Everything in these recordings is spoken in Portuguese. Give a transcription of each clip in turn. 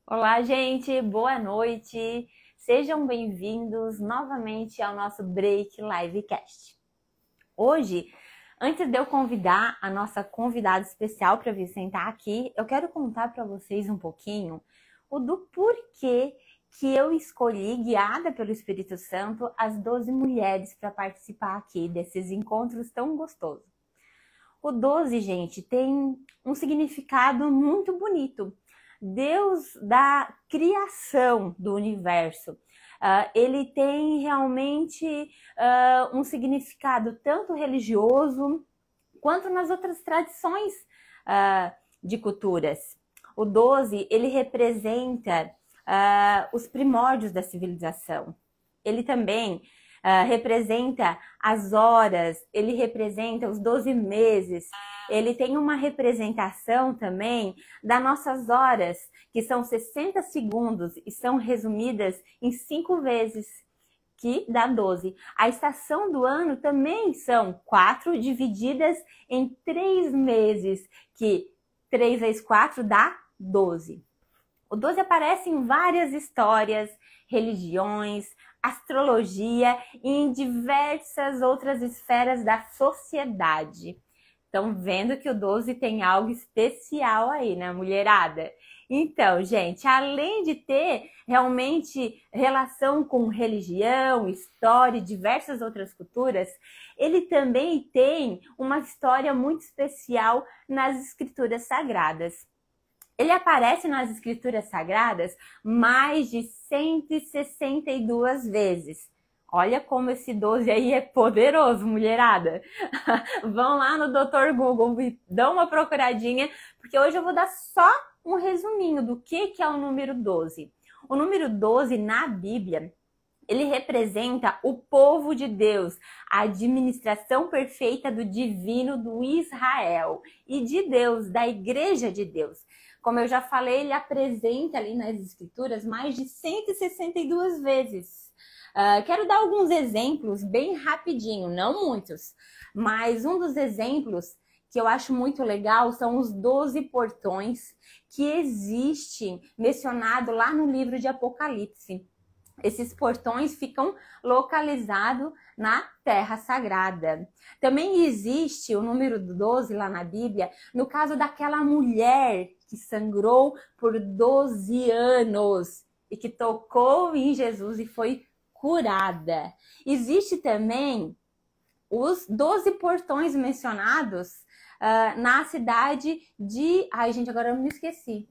Olá, gente, boa noite. Sejam bem-vindos novamente ao nosso Break Livecast. Hoje, antes de eu convidar a nossa convidada especial para vir sentar aqui, eu quero contar para vocês um pouquinho do porquê que eu escolhi, guiada pelo Espírito Santo, as 12 mulheres para participar aqui desses encontros tão gostosos. O 12, gente, tem um significado muito bonito. Deus da criação do universo. Ele tem realmente um significado tanto religioso quanto nas outras tradições de culturas. O 12, ele representa os primórdios da civilização. Ele também representa as horas, ele representa os 12 meses, ele tem uma representação também das nossas horas, que são 60 segundos e são resumidas em 5 vezes, que dá 12. A estação do ano também são 4 divididas em 3 meses, que 3 vezes 4 dá 12. O 12 aparece em várias histórias, religiões, astrologia e em diversas outras esferas da sociedade. Estão vendo que o 12 tem algo especial aí, né, mulherada? Então, gente, além de ter realmente relação com religião, história e diversas outras culturas, ele também tem uma história muito especial nas escrituras sagradas. Ele aparece nas escrituras sagradas mais de 162 vezes. Olha como esse 12 aí é poderoso, mulherada. Vão lá no Dr. Google e dão uma procuradinha, porque hoje eu vou dar só um resuminho do que é o número 12. O número 12 na Bíblia, ele representa o povo de Deus, a administração perfeita do divino do Israel e de Deus, da igreja de Deus. Como eu já falei, ele apresenta ali nas escrituras mais de 162 vezes. Quero dar alguns exemplos bem rapidinho, não muitos, mas um dos exemplos que eu acho muito legal são os 12 portões que existem mencionado lá no livro de Apocalipse. Esses portões ficam localizados na Terra Sagrada. Também existe o número 12 lá na Bíblia, no caso daquela mulher que sangrou por 12 anos e que tocou em Jesus e foi curada. Existe também os 12 portões mencionados na cidade de... Ai, gente, agora eu me esqueci.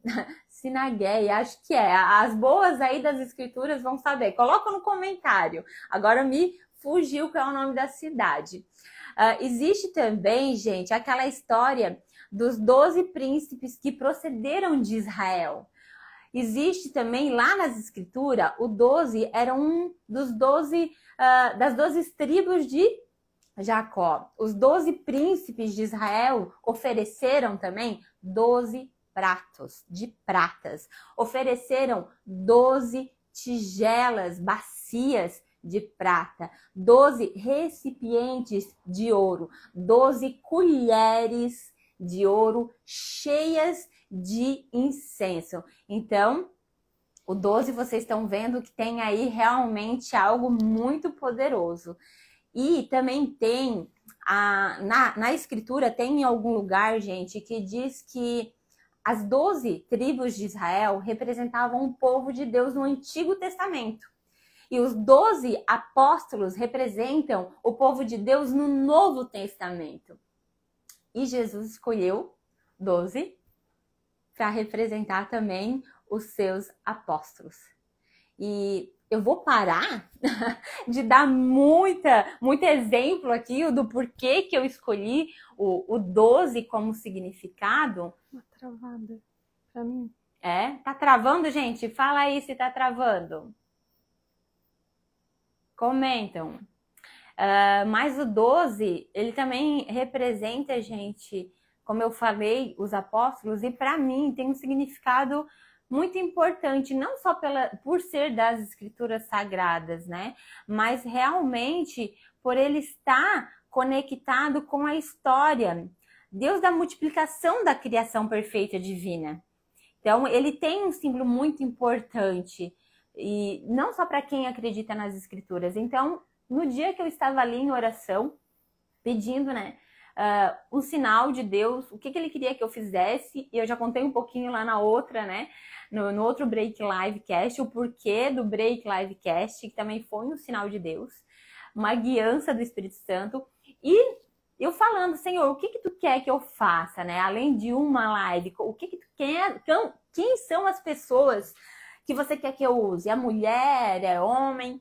Sinagué, acho que é. As boas aí das escrituras vão saber. Coloca no comentário. Agora me fugiu qual é o nome da cidade. Existe também, gente, aquela história dos 12 príncipes que procederam de Israel. Existe também lá nas escrituras, o 12 era um dos 12, das 12 tribos de Jacó. Os 12 príncipes de Israel ofereceram também 12 pratos de pratas. Ofereceram 12 tigelas, bacias de prata, 12 recipientes de ouro, 12 colheres de ouro cheias de incenso. Então, o 12 vocês estão vendo que tem aí realmente algo muito poderoso. E também tem, na escritura, tem em algum lugar, gente, que diz que as 12 tribos de Israel representavam o povo de Deus no Antigo Testamento. E os 12 apóstolos representam o povo de Deus no Novo Testamento. E Jesus escolheu 12 para representar também os seus apóstolos. E eu vou parar de dar muito exemplo aqui do porquê que eu escolhi o 12 como significado. Uma travada pra mim. Tá travando, gente? Fala aí se tá travando. Comentam. Mas o 12, ele também representa, gente, como eu falei, os apóstolos, e para mim tem um significado muito importante, não só por ser das escrituras sagradas, né? Mas realmente por ele estar conectado com a história. Deus da multiplicação da criação perfeita divina. Então, ele tem um símbolo muito importante, e não só para quem acredita nas escrituras. Então, no dia que eu estava ali em oração, pedindo, né, um sinal de Deus, o que ele queria que eu fizesse, e eu já contei um pouquinho lá na outra, né, no outro Break Livecast, o porquê do Break Livecast, que também foi um sinal de Deus, uma guiança do Espírito Santo, e eu falando, Senhor, o que tu quer que eu faça, né, além de uma live, o que tu quer, quem são as pessoas que você quer que eu use? É mulher, é homem?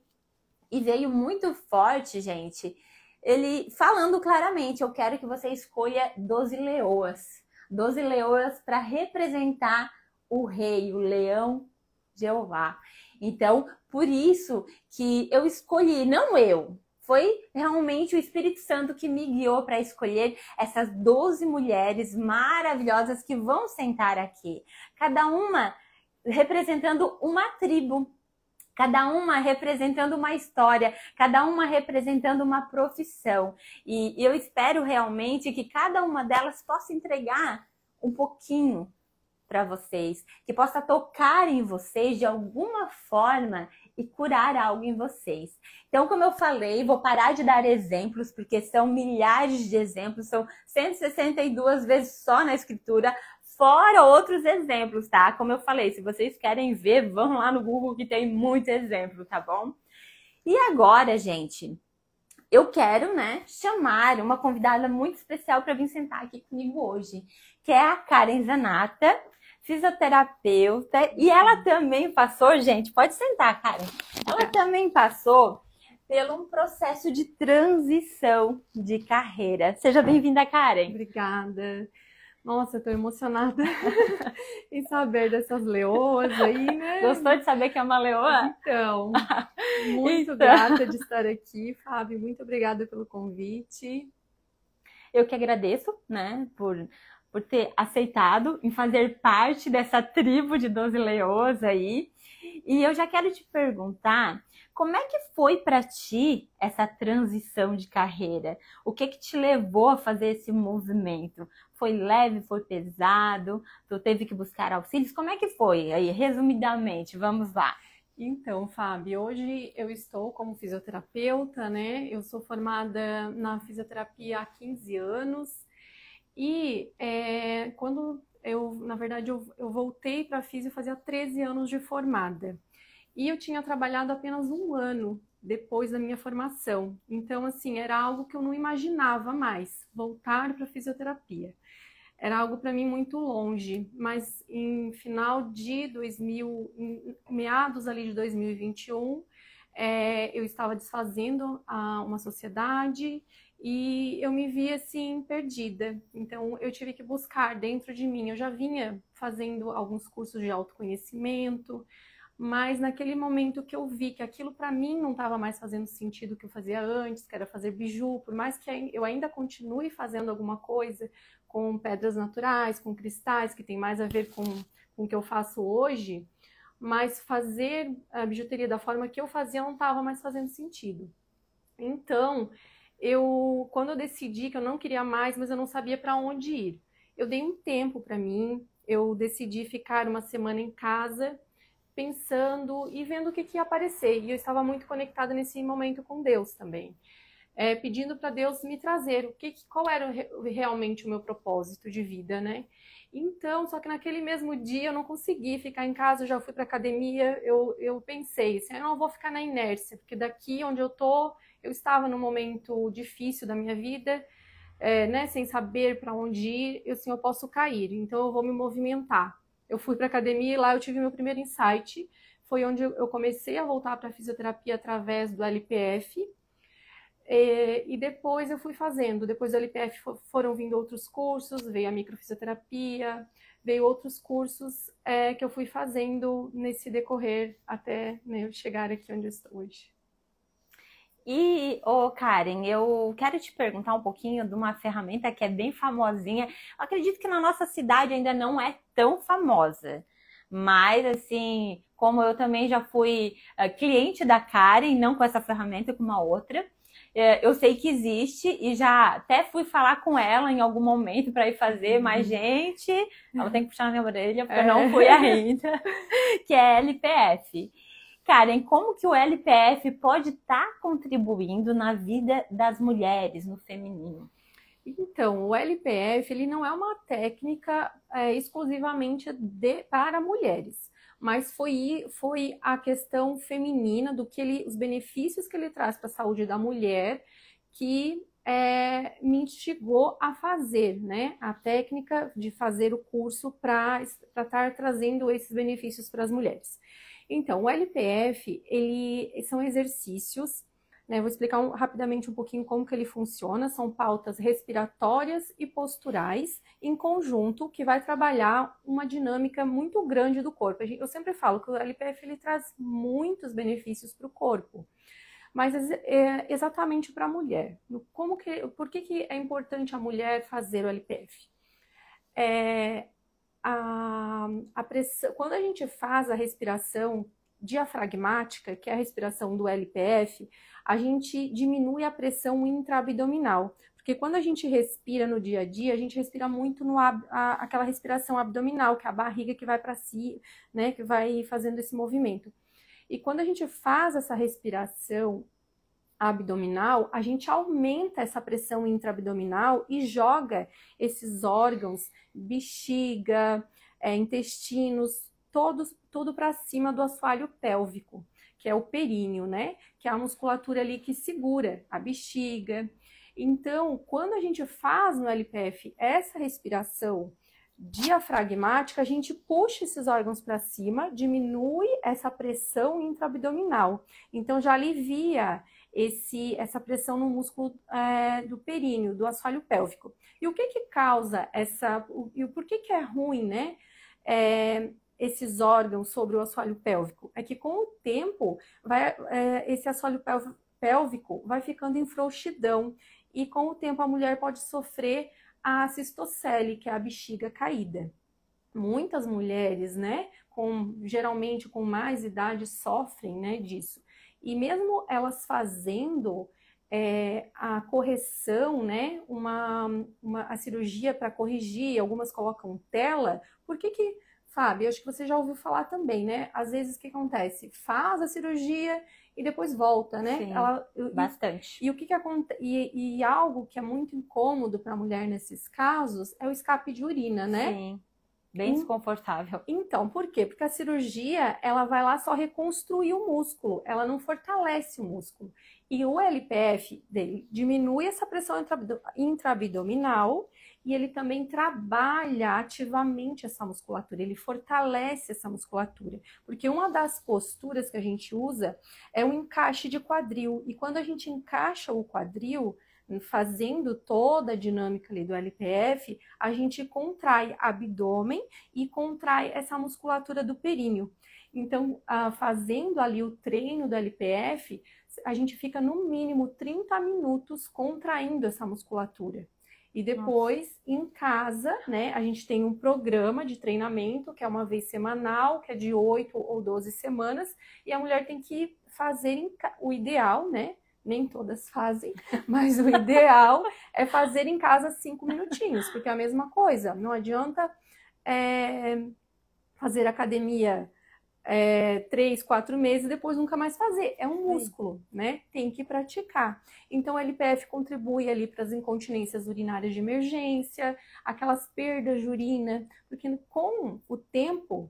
E veio muito forte, gente, ele falando claramente, eu quero que você escolha 12 leoas. 12 leoas para representar o rei, o leão Jeová. Então, por isso que eu escolhi, não eu, foi realmente o Espírito Santo que me guiou para escolher essas 12 mulheres maravilhosas que vão sentar aqui. Cada uma representando uma tribo, cada uma representando uma história, cada uma representando uma profissão. E eu espero realmente que cada uma delas possa entregar um pouquinho para vocês, que possa tocar em vocês de alguma forma e curar algo em vocês. Então, como eu falei, vou parar de dar exemplos, porque são milhares de exemplos, são 162 vezes só na escritura, fora outros exemplos, tá? Como eu falei, se vocês querem ver, vão lá no Google que tem muito exemplo, tá bom? E agora, gente, eu quero, né, chamar uma convidada muito especial para vir sentar aqui comigo hoje, que é a Karen Zanata, fisioterapeuta, e ela também passou, gente, pode sentar, Karen, ela também passou pelo um processo de transição de carreira. Seja bem-vinda, Karen. Obrigada. Nossa, eu tô emocionada em saber dessas leoas aí, né? Gostou de saber que é uma leoa? Então, muito grata de estar aqui, Fábio. Muito obrigada pelo convite. Eu que agradeço, né, por ter aceitado em fazer parte dessa tribo de 12 leoas aí. E eu já quero te perguntar, como é que foi para ti essa transição de carreira? O que te levou a fazer esse movimento? Foi leve, foi pesado? Tu teve que buscar auxílios? Como é que foi? Aí, resumidamente, vamos lá. Então, Fábio, hoje eu estou como fisioterapeuta, né? Eu sou formada na fisioterapia há 15 anos e quando na verdade, eu voltei para a fisio fazia 13 anos de formada. E eu tinha trabalhado apenas um ano depois da minha formação. Então, assim, era algo que eu não imaginava mais, voltar para a fisioterapia. Era algo para mim muito longe, mas em final de meados ali de 2021, eu estava desfazendo uma sociedade e eu me vi assim perdida. Então eu tive que buscar dentro de mim. Eu já vinha fazendo alguns cursos de autoconhecimento, mas naquele momento que eu vi que aquilo para mim não estava mais fazendo sentido o que eu fazia antes, que era fazer biju, por mais que eu ainda continue fazendo alguma coisa com pedras naturais, com cristais, que tem mais a ver com o que eu faço hoje, mas fazer a bijuteria da forma que eu fazia não estava mais fazendo sentido. Então, quando eu decidi que eu não queria mais, mas eu não sabia para onde ir, eu dei um tempo para mim, eu decidi ficar uma semana em casa, pensando e vendo o que ia aparecer. E eu estava muito conectada nesse momento com Deus também. Pedindo para Deus me trazer qual era realmente o meu propósito de vida, né? Então, só que naquele mesmo dia eu não consegui ficar em casa, eu já fui para academia, eu pensei assim, eu não vou ficar na inércia, porque daqui onde eu estava num momento difícil da minha vida, né, sem saber para onde ir, eu posso cair, então eu vou me movimentar. Eu fui para academia e lá eu tive meu primeiro insight, foi onde eu comecei a voltar para a fisioterapia através do LPF, e depois eu fui fazendo, depois do LPF foram vindo outros cursos, veio a microfisioterapia, veio outros cursos que eu fui fazendo nesse decorrer até, né, eu chegar aqui onde eu estou hoje. E, Karen, eu quero te perguntar um pouquinho de uma ferramenta que é bem famosinha. Eu acredito que na nossa cidade ainda não é tão famosa, mas assim, como eu também já fui cliente da Karen, não com essa ferramenta, com uma outra, Eu sei que existe e já até fui falar com ela em algum momento para ir fazer, mas, gente, ela tem que puxar na minha orelha porque eu não fui ainda, que é LPF. Karen, como que o LPF pode estar contribuindo na vida das mulheres, no feminino? Então, o LPF, ele não é uma técnica exclusivamente para mulheres, mas foi a questão feminina os benefícios que ele traz para a saúde da mulher que me instigou a fazer, né? A técnica de fazer o curso para estar trazendo esses benefícios para as mulheres. Então, o LPF, são exercícios, né? Vou explicar rapidamente um pouquinho como que ele funciona. São pautas respiratórias e posturais em conjunto que vai trabalhar uma dinâmica muito grande do corpo. Eu sempre falo que o LPF ele traz muitos benefícios para o corpo, mas exatamente para a mulher. Por que é importante a mulher fazer o LPF? A pressão, quando a gente faz a respiração diafragmática, que é a respiração do LPF, a gente diminui a pressão intraabdominal. Porque quando a gente respira no dia a dia, a gente respira muito aquela respiração abdominal, que é a barriga que vai para si, né, que vai fazendo esse movimento. E quando a gente faz essa respiração abdominal, a gente aumenta essa pressão intraabdominal e joga esses órgãos, bexiga, intestinos, tudo para cima do assoalho pélvico, que é o períneo, né? Que é a musculatura ali que segura a bexiga. Então, quando a gente faz no LPF essa respiração diafragmática, a gente puxa esses órgãos para cima, diminui essa pressão intraabdominal. Então, já alivia essa pressão no músculo do períneo, do assoalho pélvico. E o que causa e por que é ruim, né? Esses órgãos sobre o assoalho pélvico? É que com o tempo, esse assoalho pélvico vai ficando em frouxidão e com o tempo a mulher pode sofrer a cistocele, que é a bexiga caída. Muitas mulheres, né, geralmente com mais idade, sofrem, né, disso. E mesmo elas fazendo a correção, né, a cirurgia para corrigir, algumas colocam tela, Fábio, acho que você já ouviu falar também, né? Às vezes o que acontece? Faz a cirurgia e depois volta, né? Sim, bastante. E o que acontece? E algo que é muito incômodo para a mulher nesses casos é o escape de urina, né? Sim. Bem desconfortável. Então, por quê? Porque a cirurgia, ela vai lá só reconstruir o músculo, ela não fortalece o músculo. E o LPF dele diminui essa pressão intraabdominal e ele também trabalha ativamente essa musculatura, ele fortalece essa musculatura. Porque uma das posturas que a gente usa é o encaixe de quadril. E quando a gente encaixa o quadril, fazendo toda a dinâmica ali do LPF, a gente contrai abdômen e contrai essa musculatura do períneo. Então, fazendo ali o treino do LPF, a gente fica no mínimo 30 minutos contraindo essa musculatura. E depois, em casa, né, a gente tem um programa de treinamento, que é uma vez semanal, que é de 8 ou 12 semanas, e a mulher tem que fazer o ideal, né? Nem todas fazem, mas o ideal é fazer em casa 5 minutinhos, porque é a mesma coisa. Não adianta fazer academia 3, 4 meses e depois nunca mais fazer. É um músculo, né? Tem que praticar. Então, o LPF contribui ali para as incontinências urinárias de emergência, aquelas perdas de urina, porque com o tempo,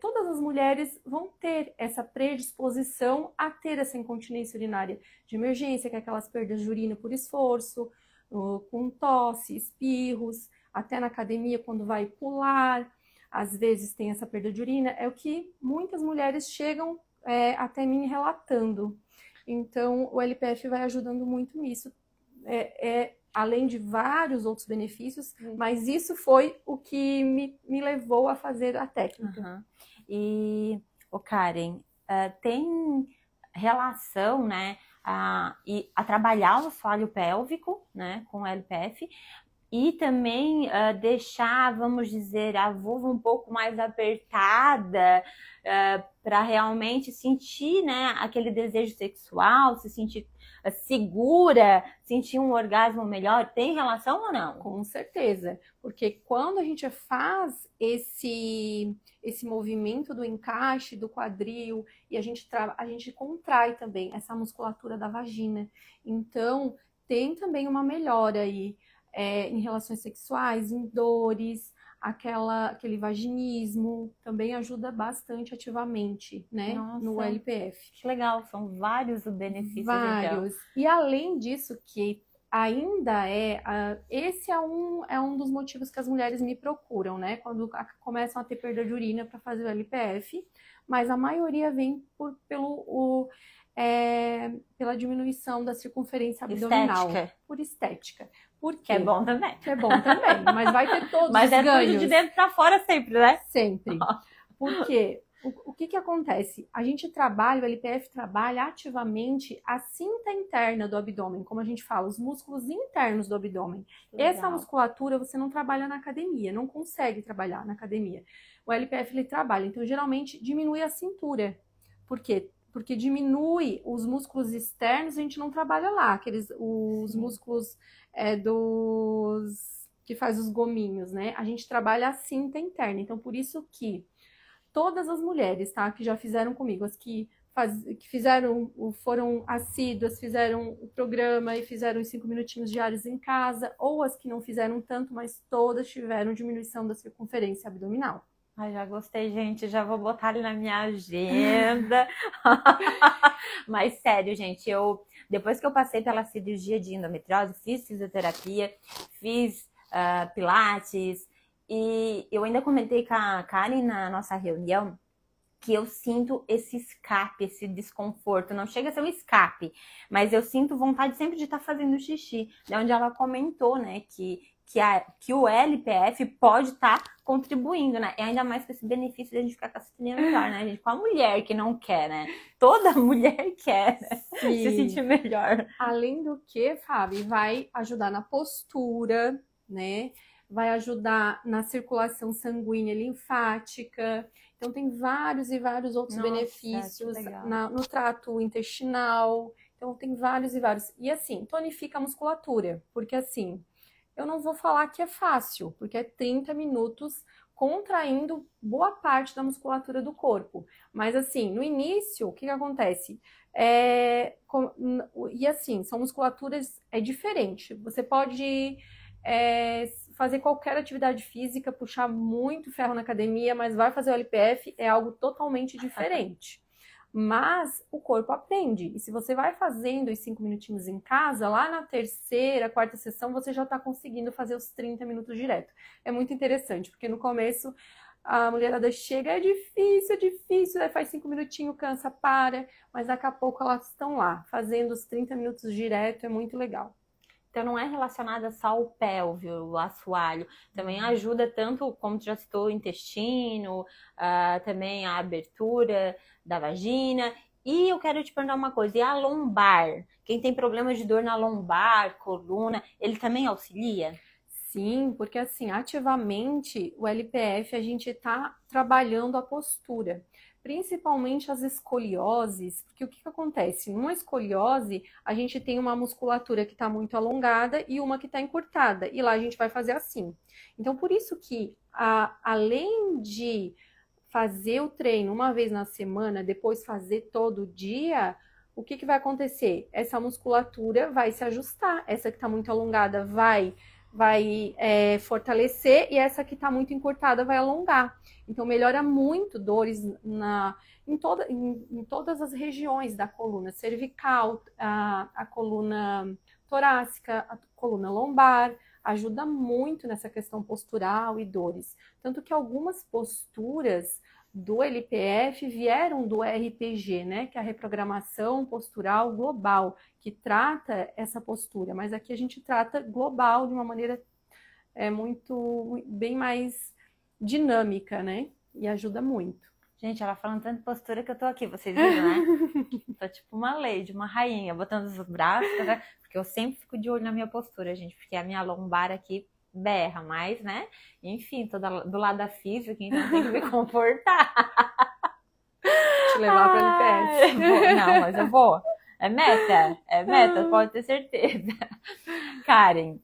todas as mulheres vão ter essa predisposição a ter essa incontinência urinária de emergência, que é aquelas perdas de urina por esforço, com tosse, espirros, até na academia quando vai pular, às vezes tem essa perda de urina, é o que muitas mulheres chegam até mim relatando. Então, o LPF vai ajudando muito nisso, além de vários outros benefícios, mas isso foi o que me levou a fazer a técnica. Uhum. E, Karen, tem relação, né, a trabalhar o assoalho pélvico, né, com o LPF, e também deixar, vamos dizer, a vulva um pouco mais apertada para realmente sentir, né, aquele desejo sexual, se sentir segura, sentir um orgasmo melhor. Tem relação ou não? Com certeza, porque quando a gente faz esse movimento do encaixe do quadril e a gente contrai também essa musculatura da vagina. Então, tem também uma melhora aí em relações sexuais, em dores, aquele vaginismo, também ajuda bastante ativamente, né, no LPF. Que legal, são vários os benefícios. Vários. Então. E além disso, que ainda esse é um dos motivos que as mulheres me procuram, né, quando começam a ter perda de urina para fazer o LPF, mas a maioria vem pela diminuição da circunferência abdominal. Estética. Por estética. Que é bom também. Que é bom também, mas vai ter todos mas os ganhos. Mas é tudo de dentro pra fora sempre, né? Sempre. Por quê? O que acontece? A gente trabalha, o LPF trabalha ativamente a cinta interna do abdômen, como a gente fala, os músculos internos do abdômen. Legal. Essa musculatura você não trabalha na academia, não consegue trabalhar na academia. O LPF ele trabalha, então geralmente diminui a cintura. Por quê? Porque diminui os músculos externos, a gente não trabalha lá, os músculos que faz os gominhos, né? A gente trabalha a cinta interna. Então, por isso que todas as mulheres, tá, que já fizeram comigo, as que foram assíduas, fizeram o programa e fizeram os 5 minutinhos diários em casa, ou as que não fizeram tanto, mas todas tiveram diminuição da circunferência abdominal. Ai, já gostei, gente. Já vou botar ele na minha agenda. Mas sério, gente, depois que eu passei pela cirurgia de endometriose, fiz fisioterapia, fiz pilates, e eu ainda comentei com a Karen na nossa reunião que eu sinto esse escape, esse desconforto. Não chega a ser um escape, mas eu sinto vontade sempre de estar fazendo xixi. De onde ela comentou, né, que o LPF pode estar contribuindo, né? E ainda mais com esse benefício de a gente ficar com a cilinha melhor, né, gente? Com a mulher que não quer, né? Toda mulher quer, né? Se sentir melhor. Além do que, Fábio, vai ajudar na postura, né? Vai ajudar na circulação sanguínea linfática. Então, tem vários e vários outros benefícios no trato intestinal. Então, tem vários e vários. E assim, tonifica a musculatura, porque assim, eu não vou falar que é fácil, porque é 30 minutos contraindo boa parte da musculatura do corpo. Mas assim, no início, o que acontece? E assim, são musculaturas diferentes. Você pode fazer qualquer atividade física, puxar muito ferro na academia, mas vai fazer o LPF, é algo totalmente diferente. Mas o corpo aprende. E se você vai fazendo os 5 minutinhos em casa, lá na terceira, quarta sessão, você já está conseguindo fazer os 30 minutos direto. É muito interessante, porque no começo a mulherada chega, é difícil, aí faz 5 minutinhos, cansa, para, mas daqui a pouco elas estão lá, fazendo os 30 minutos direto, é muito legal. Então não é relacionada só ao pélvio, o assoalho, também ajuda tanto, como tu já citou, o intestino, também a abertura da vagina. E eu quero te perguntar uma coisa, e a lombar? Quem tem problemas de dor na lombar, coluna, ele também auxilia? Sim, porque assim, ativamente o LPF a gente está trabalhando a postura. Principalmente as escolioses, porque o que acontece? Numa escoliose, a gente tem uma musculatura que está muito alongada e uma que está encurtada, e lá a gente vai fazer assim. Então, por isso que, além de fazer o treino uma vez na semana, depois fazer todo dia, o que vai acontecer? Essa musculatura vai se ajustar, essa que está muito alongada vai fortalecer e essa que está muito encurtada vai alongar. Então, melhora muito dores em todas as regiões da coluna cervical, a coluna torácica, a coluna lombar, ajuda muito nessa questão postural e dores. Tanto que algumas posturas do LPF vieram do RPG, né, que é a reprogramação postural global, que trata essa postura, mas aqui a gente trata global de uma maneira bem mais dinâmica, né, e ajuda muito. Gente, ela falando tanto de postura que eu tô aqui, vocês viram, né? Tô tipo uma lady, uma rainha, botando os braços, porque eu sempre fico de olho na minha postura, gente, porque a minha lombar aqui berra, mas, né? Enfim, tô do lado da física, então tem que me comportar. Te levar pra NPS. Não, mas eu vou. É meta, pode ter certeza. Karen,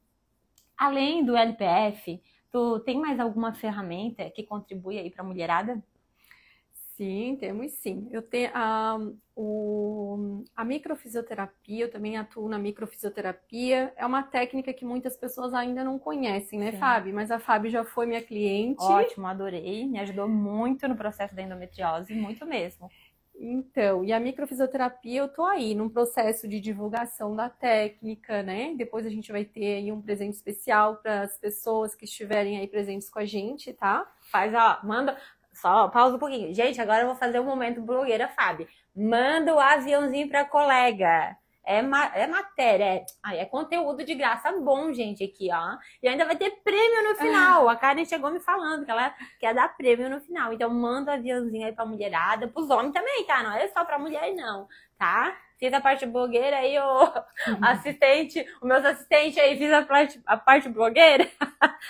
além do LPF, tu tem mais alguma ferramenta que contribui aí pra mulherada? Sim, temos sim. Eu tenho a microfisioterapia, eu também atuo na microfisioterapia. É uma técnica que muitas pessoas ainda não conhecem, né, Sim. Fábio? Mas a Fábio já foi minha cliente. Ótimo, adorei. Me ajudou muito no processo da endometriose, muito mesmo. Então, e a microfisioterapia, eu tô aí num processo de divulgação da técnica, né? Depois a gente vai ter aí um presente especial para as pessoas que estiverem aí presentes com a gente, tá? Faz, ó, manda, só pausa um pouquinho. Gente, agora eu vou fazer um momento blogueira, Fábio. Manda o aviãozinho pra colega. É matéria, é conteúdo de graça bom, gente, aqui, ó. E ainda vai ter prêmio no final. A Karen chegou me falando que ela quer dar prêmio no final. Então, manda o aviãozinho aí pra mulherada, pros homens também, tá? Não é só pra mulher, não, tá? Fiz a parte blogueira aí, o meus assistentes aí, fiz a parte blogueira.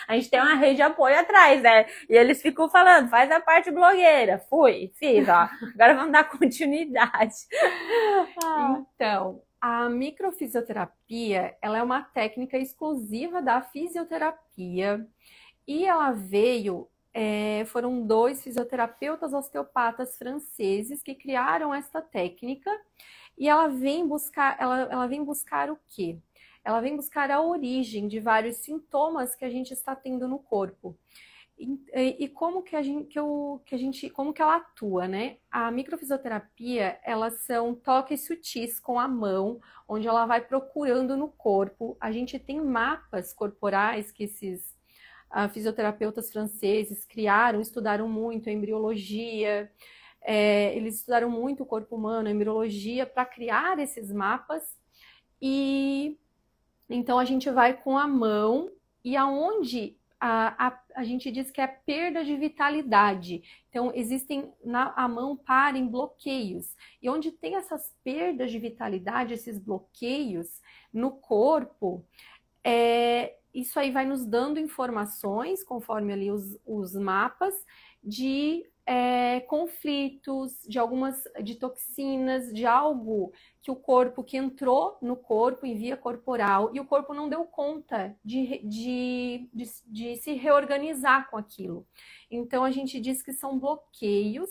A gente tem uma rede de apoio atrás, né? E eles ficam falando, faz a parte blogueira. Fiz, ó. Agora vamos dar continuidade. Então, a microfisioterapia, ela é uma técnica exclusiva da fisioterapia e ela veio, foram 2 fisioterapeutas osteopatas franceses que criaram esta técnica e ela vem buscar o quê? Ela vem buscar a origem de vários sintomas que a gente está tendo no corpo. E como que como que ela atua, né? A microfisioterapia, elas são toques sutis com a mão, onde ela vai procurando no corpo. A gente tem mapas corporais que esses fisioterapeutas franceses criaram, estudaram muito a embriologia, eles estudaram muito o corpo humano, a embriologia, para criar esses mapas. E então a gente vai com a mão e aonde a gente diz que é perda de vitalidade. Então, a mão para em bloqueios. E onde tem essas perdas de vitalidade, esses bloqueios no corpo, isso aí vai nos dando informações, conforme ali os mapas, de conflitos, de toxinas, de algo que entrou no corpo em via corporal e o corpo não deu conta de se reorganizar com aquilo. Então a gente diz que são bloqueios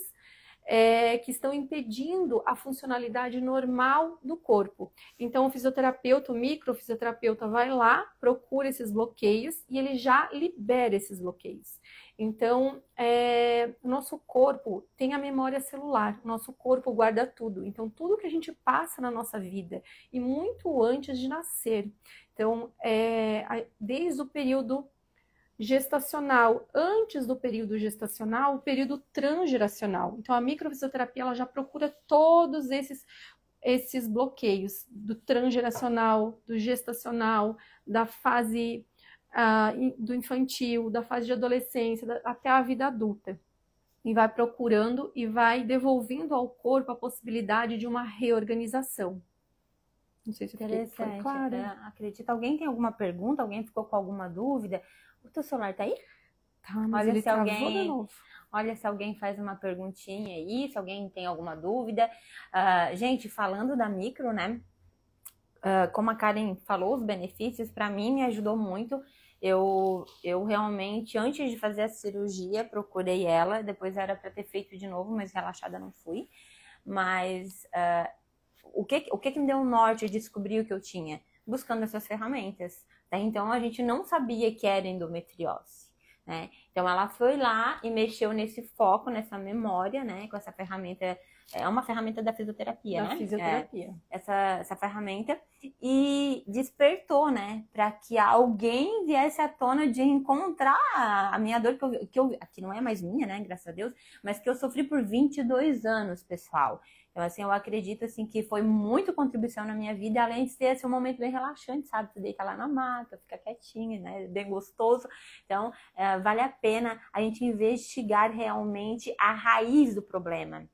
que estão impedindo a funcionalidade normal do corpo. Então o microfisioterapeuta vai lá, procura esses bloqueios e ele já libera esses bloqueios. Então, o nosso corpo tem a memória celular, o nosso corpo guarda tudo. Então, tudo que a gente passa na nossa vida, e muito antes de nascer. Então, desde o período gestacional, antes do período gestacional, o período transgeracional. Então, a microfisioterapia ela já procura todos esses bloqueios do transgeracional, do gestacional, da fase do infantil, da fase de adolescência, até a vida adulta. E vai procurando e vai devolvendo ao corpo a possibilidade de uma reorganização. Não sei se foi clara. Acredito. Alguém tem alguma pergunta? Alguém ficou com alguma dúvida? O teu celular tá aí? Tá, mas ele travou de novo. Olha se alguém faz uma perguntinha aí, se alguém tem alguma dúvida. Gente, falando da micro, né? Como a Karen falou, os benefícios, para mim me ajudou muito. Eu realmente, antes de fazer a cirurgia, procurei ela. Depois era para ter feito de novo, mas relaxada não fui. Mas o que me deu um norte de descobrir o que eu tinha? Buscando essas ferramentas. Tá? Então, a gente não sabia que era endometriose. Né? Então, ela foi lá e mexeu nesse foco, nessa memória, né? Com essa ferramenta. É uma ferramenta da fisioterapia, né? Da fisioterapia. Essa ferramenta. E despertou, né? Para que alguém viesse à tona de encontrar a minha dor, que não é mais minha, né? Graças a Deus. Mas que eu sofri por 22 anos, pessoal. Então, assim, eu acredito, assim, que foi muito contribuição na minha vida, além de ser, assim, um momento bem relaxante, sabe? Tu deita lá na maca, fica quietinha, né? Bem gostoso. Então, vale a pena a gente investigar realmente a raiz do problema.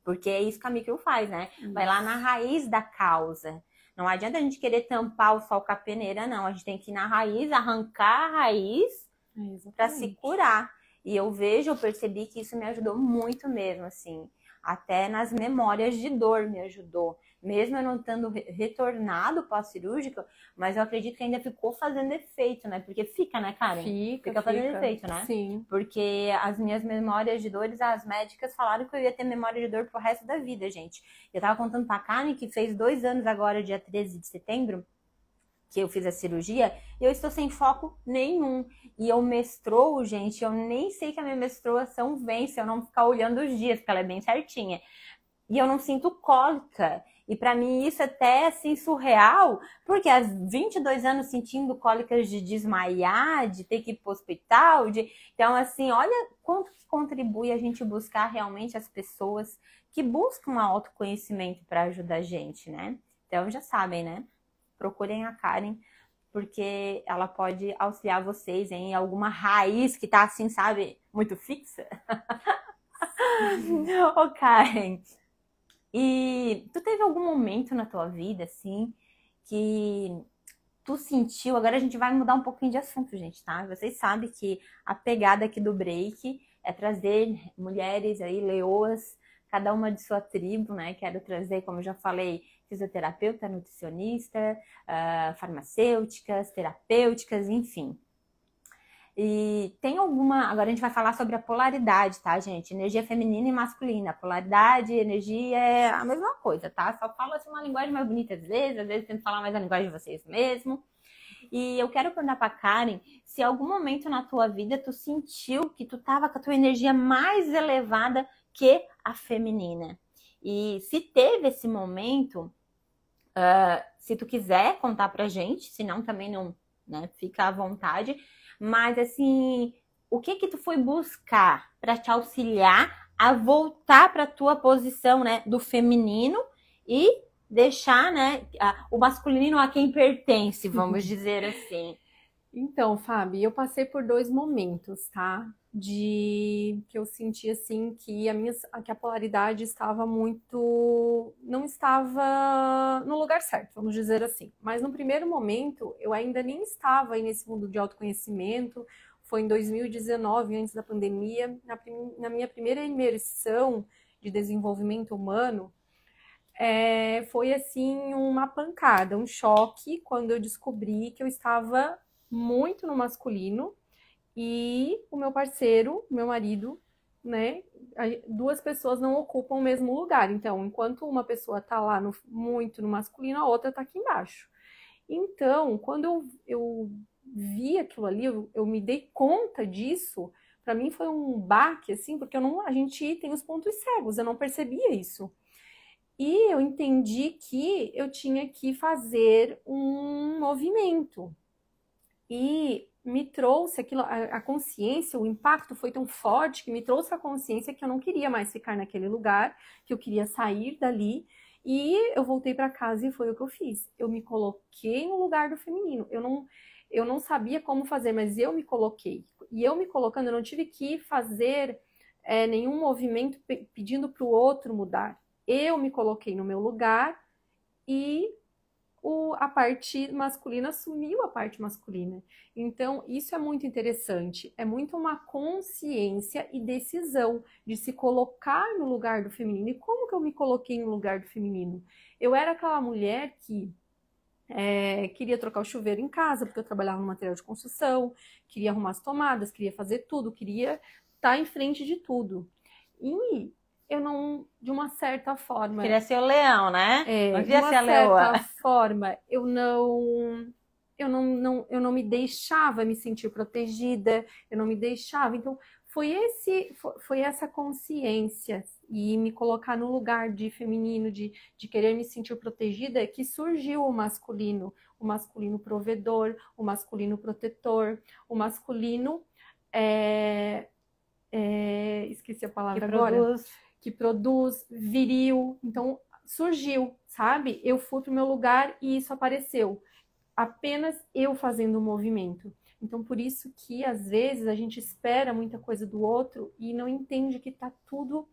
Porque é isso que a micro faz, né? Vai lá na raiz da causa, Não adianta a gente querer tampar o sol com a peneira, não. A gente tem que ir na raiz, arrancar a raiz para se curar. E eu percebi que isso me ajudou muito mesmo, assim. Até nas memórias de dor me ajudou. Mesmo eu não estando retornado pós-cirúrgico, mas eu acredito que ainda ficou fazendo efeito, né? Porque fica, né, Karen? Fica fazendo efeito, né? Sim. Porque as minhas memórias de dores, as médicas falaram que eu ia ter memória de dor pro resto da vida, gente. Eu tava contando pra Karen que fez 2 anos agora, dia 13 de setembro, que eu fiz a cirurgia, e eu estou sem foco nenhum. E eu menstruo, gente, eu nem sei que a minha menstruação vem se eu não ficar olhando os dias, porque ela é bem certinha. E eu não sinto cólica. E pra mim isso é até assim surreal, porque há 22 anos sentindo cólicas de desmaiar, de ter que ir pro hospital, então assim, olha quanto que contribui a gente buscar realmente as pessoas que buscam autoconhecimento para ajudar a gente, né? Então já sabem, né? Procurem a Karen, porque ela pode auxiliar vocês em alguma raiz que tá assim, sabe, muito fixa. Ô, Karen, e tu teve algum momento na tua vida, assim, que tu sentiu... Agora a gente vai mudar um pouquinho de assunto, gente, tá? Vocês sabem que a pegada aqui do break é trazer mulheres aí, leoas, cada uma de sua tribo, né? Quero trazer, como eu já falei, fisioterapeuta, nutricionista, farmacêuticas, terapêuticas, enfim. E tem alguma... Agora a gente vai falar sobre a polaridade, tá, gente? Energia feminina e masculina. Polaridade e energia é a mesma coisa, tá? Só falo assim uma linguagem mais bonita às vezes tento falar mais a linguagem de vocês mesmo. E eu quero perguntar pra Karen se em algum momento na tua vida tu sentiu que tu tava com a tua energia mais elevada que a feminina. E se teve esse momento, se tu quiser contar pra gente, senão também não, né? Fica à vontade. Mas, assim, o que tu foi buscar para te auxiliar a voltar para a tua posição, né, do feminino e deixar, né, o masculino a quem pertence, vamos dizer assim? Então, Fábio, eu passei por 2 momentos, tá? Que eu senti, assim, que a polaridade estava não estava no lugar certo, vamos dizer assim. Mas no primeiro momento, eu ainda nem estava aí nesse mundo de autoconhecimento. Foi em 2019, antes da pandemia, na minha primeira imersão de desenvolvimento humano. Foi, assim, uma pancada, um choque, quando eu descobri que eu estava muito no masculino e o meu parceiro, meu marido, né? 2 pessoas não ocupam o mesmo lugar. Então, enquanto uma pessoa tá lá muito no masculino, a outra tá aqui embaixo. Então, quando eu vi aquilo ali, eu me dei conta disso. Para mim foi um baque, assim, porque a gente tem os pontos cegos, eu não percebia isso. E eu entendi que eu tinha que fazer um movimento. E me trouxe aquilo, a consciência, o impacto foi tão forte que me trouxe a consciência que eu não queria mais ficar naquele lugar, que eu queria sair dali. E eu voltei para casa e foi o que eu fiz. Eu me coloquei no lugar do feminino. Eu não sabia como fazer, mas eu me coloquei. E eu me colocando, eu não tive que fazer nenhum movimento pedindo para o outro mudar. Eu me coloquei no meu lugar e a parte masculina assumiu a parte masculina. Então, isso é muito interessante. É muito uma consciência e decisão de se colocar no lugar do feminino. E como que eu me coloquei no lugar do feminino? Eu era aquela mulher que queria trocar o chuveiro em casa, porque eu trabalhava no material de construção, queria arrumar as tomadas, queria fazer tudo, queria estar em frente de tudo. E eu não, de uma certa forma... Queria ser o leão, né? Não queria ser a leoa. De uma certa forma, eu não me deixava me sentir protegida, eu não me deixava. Então, foi essa consciência e me colocar no lugar de feminino, de querer me sentir protegida, que surgiu o masculino provedor, o masculino protetor, o masculino... esqueci a palavra agora. Que produz, viril. Então, surgiu, sabe? Eu fui pro meu lugar e isso apareceu. Apenas eu fazendo o movimento. Então, por isso que, às vezes, a gente espera muita coisa do outro e não entende que tá tudo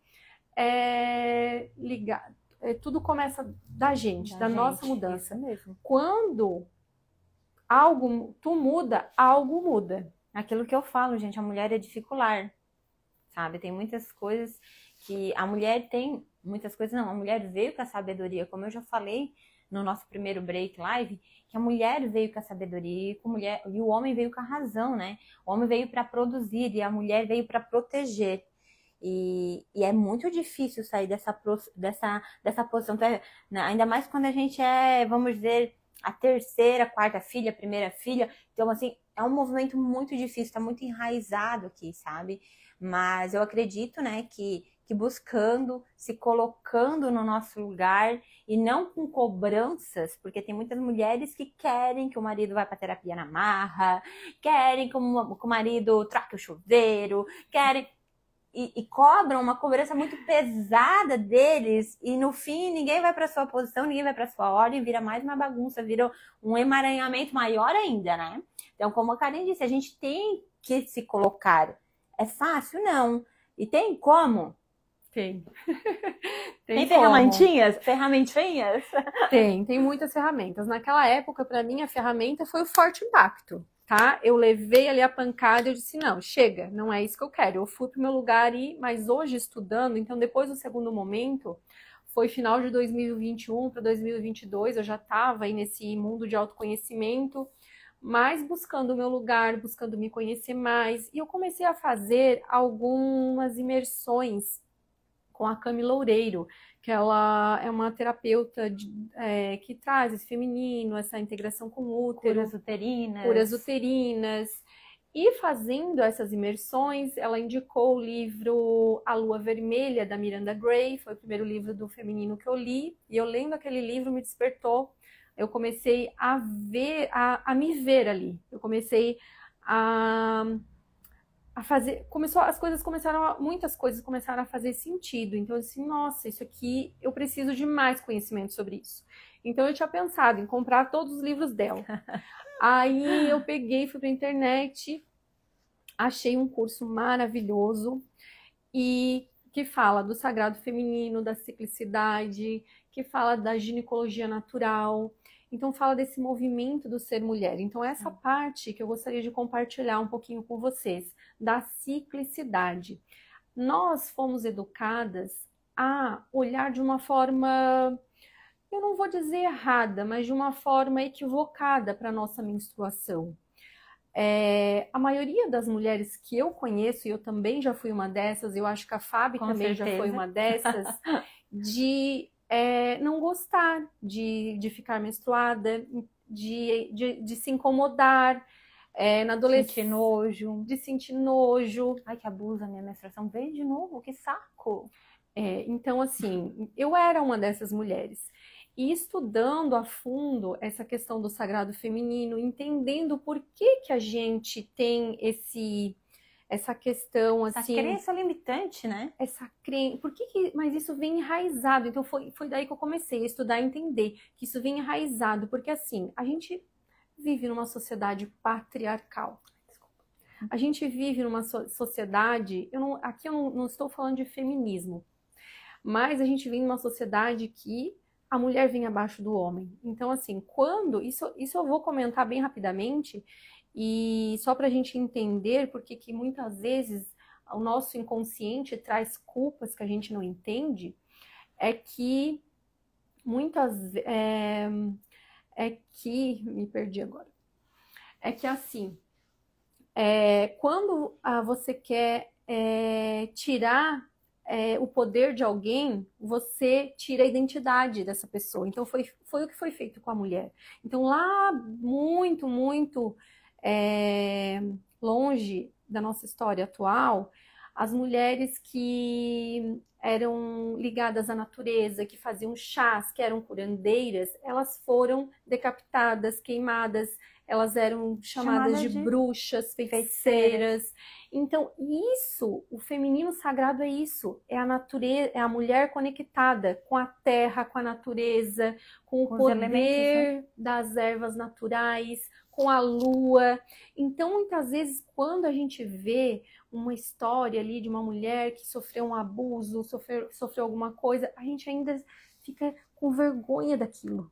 ligado. tudo começa da gente, da nossa mudança. Isso mesmo. Quando tu muda, algo muda. Aquilo que eu falo, gente, a mulher é dificular, sabe? Tem muitas coisas que a mulher tem, muitas coisas não, a mulher veio com a sabedoria, como eu já falei no nosso primeiro break live, que a mulher veio com a sabedoria e o homem veio com a razão, né? O homem veio para produzir e a mulher veio para proteger. E é muito difícil sair dessa posição, ainda mais quando a gente é, vamos dizer, a terceira, quarta filha, primeira filha. Então, assim, é um movimento muito difícil, tá muito enraizado aqui, sabe? Mas eu acredito, né, que buscando, se colocando no nosso lugar e não com cobranças, porque tem muitas mulheres que querem que o marido vá para terapia na marra, querem que o marido troque o chuveiro, querem... E cobram uma cobrança muito pesada deles, e no fim ninguém vai para sua posição, ninguém vai para sua ordem, vira mais uma bagunça, vira um emaranhamento maior ainda, né? Então, como a Karen disse, a gente tem que se colocar. É fácil? Não. E tem como? Tem. Tem ferramentinhas? Ferramentinhas? Tem muitas ferramentas. Naquela época, para mim, a ferramenta foi o forte impacto. Tá? Eu levei ali a pancada e eu disse, não, chega, não é isso que eu quero. Eu fui pro meu lugar mas hoje estudando, então depois do segundo momento, foi final de 2021 para 2022, eu já estava aí nesse mundo de autoconhecimento, mas buscando o meu lugar, buscando me conhecer mais. E eu comecei a fazer algumas imersões com a Cami Loureiro, que ela é uma terapeuta que traz esse feminino, essa integração com o útero. Curas uterinas. E fazendo essas imersões, ela indicou o livro A Lua Vermelha, da Miranda Gray, foi o primeiro livro do feminino que eu li, e eu lendo aquele livro me despertou. Eu comecei a me ver ali. Eu comecei a fazer, muitas coisas começaram a fazer sentido. Então, eu disse, nossa, isso aqui, eu preciso de mais conhecimento sobre isso. Então, eu tinha pensado em comprar todos os livros dela. Aí, eu peguei, fui pra internet, achei um curso maravilhoso, e que fala do sagrado feminino, da ciclicidade, que fala da ginecologia natural. Então, fala desse movimento do ser mulher. Então, essa parte que eu gostaria de compartilhar um pouquinho com vocês, da ciclicidade. Nós fomos educadas a olhar de uma forma, eu não vou dizer errada, mas de uma forma equivocada para a nossa menstruação. A maioria das mulheres que eu conheço, e eu também já fui uma dessas, eu acho que a Fábio também já foi uma dessas, de não gostar de ficar menstruada, de se incomodar, na adolescência, de sentir nojo. Ai, que abuso, a minha menstruação veio de novo, que saco! Então, assim, eu era uma dessas mulheres. E estudando a fundo essa questão do sagrado feminino, entendendo por que a gente tem essa questão, assim... Essa crença limitante, né? Essa crença... Mas isso vem enraizado. Então, foi daí que eu comecei a estudar e entender que isso vem enraizado. Porque, assim, a gente vive numa sociedade patriarcal. A gente vive numa sociedade... Aqui eu não estou falando de feminismo. Mas a gente vive numa sociedade que a mulher vem abaixo do homem. Então, assim, isso eu vou comentar bem rapidamente... E só para a gente entender porque que muitas vezes o nosso inconsciente traz culpas que a gente não entende, é que me perdi agora. É que assim, quando você quer tirar o poder de alguém, você tira a identidade dessa pessoa. Então foi o que foi feito com a mulher. Então lá muito, muito longe da nossa história atual, as mulheres que eram ligadas à natureza, que faziam chás, que eram curandeiras, elas foram decapitadas, queimadas, elas eram chamadas de bruxas, feiticeiras. Então, o feminino sagrado é isso, é a natureza, é a mulher conectada com a terra, com a natureza, com o poder das ervas naturais, com a lua. Então, muitas vezes, quando a gente vê uma história ali de uma mulher que sofreu um abuso, sofreu alguma coisa, a gente ainda fica com vergonha daquilo.